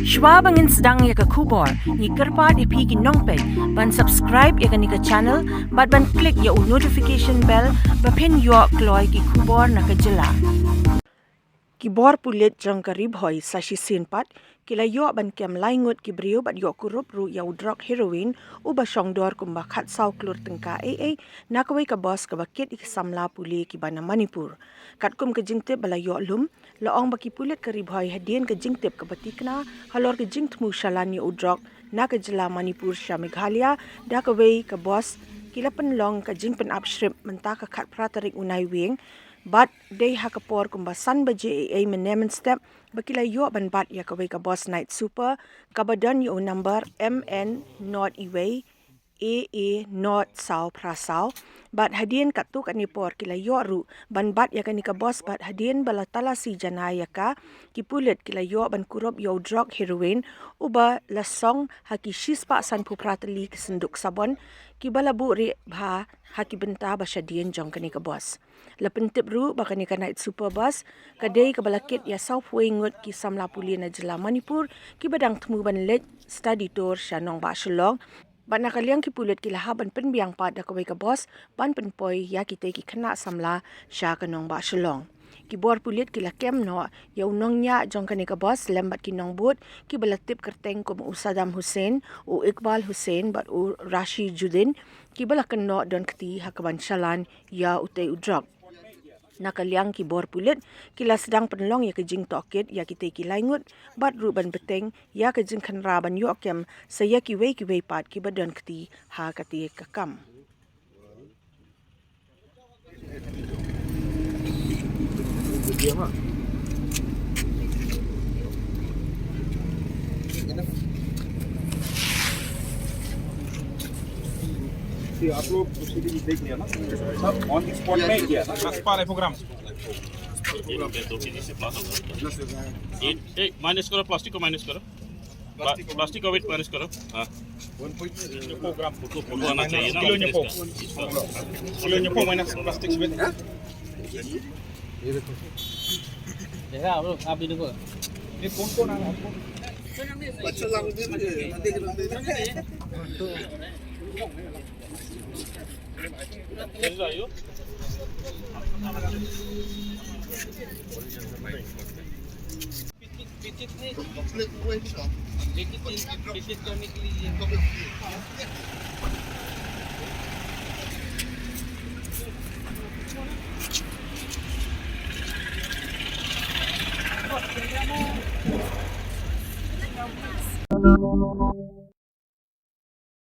Shwa bangin sedang ya ke kubor, ni kerpa di pigi nongpek, ban subscribe ya ke ni ke channel, ban klik ya notification bell, bapen yo kloy ki kubor na ke jylla. Kibor pulit jong ke Ri Bhoi sa shisien pat, kila yo ban kem ngut ki briew bat Ioh Kurup ru ya Drok heroine uba shongdor kumba klur tengka eiei na kawei ka bos ka bakit Iaki Samla Pule ki bana Manipur. Katkum ke jingtip bala ïohlum, laong baki pulit ke Ri Bhoi hadien ke jingtip ke thikna, halor ke jingthmu shalan Drok na ke jylla Manipur sha Meghalaya da kawei ka bos kila pynlong ke jingpynap shrip mynta ka tarik unai wing. But day hakapor kumbasan baje eiei menemen step bakila yo ban bat ya kawei ka boss night super kabadan yo number MN not eiei not sao prasao bat hadien katuk anipor kila yo ru ban bat ya kanika boss bat hadien bala talasi janaya ka ki pulit kila yo ban kurup yo Drok heroine uba lasong haki shispa san pupratali kesenduk sabon ki bala bu ri bha haki benta ba shadien jong kanika boss. Lapentip ru bakani ka night super bus kadai ka balakit ya Southway ngut ki Samla Pule na jylla Manipur ki badang tmu ban let study tour sha nong ba shalong ban nakaliang ki pulit ki lahaban penbiang pat da kawei ka boss ban penpoi ya ki te ki khana samla sha ka nong ba shalong ki bor pulit ki lakem no ya unong nya jong kani ka boss lembat ki nong but ki balatip kerteng ko Saddam Hussein u Iqbal Hussein bat u Rashid Judin ki balakan no don kti hakaban shalan ya utei Drok. Nakaliang ki bor pulit kila sedang pynlong ya ke jing tokit ya kita ki ngut bat ruban beteng ya ke jing khanra ban yo kem saya ki wei pat ki badan kti ha kati kakam. आप लोग उसी दिन देख लिया ना सब on the spot में किया ना 10 पार है प्रोग्राम माइनस करो प्लास्टिक को माइनस करो प्लास्टिक का वेट माइनस करो हाँ प्रोग्राम फोटो आना चाहिए ना kilo new minus plastic weight ये देखो देखा आप भी देखो ये कौन आ रहा है अच्छा लग आयो पिचित करने के लिए No.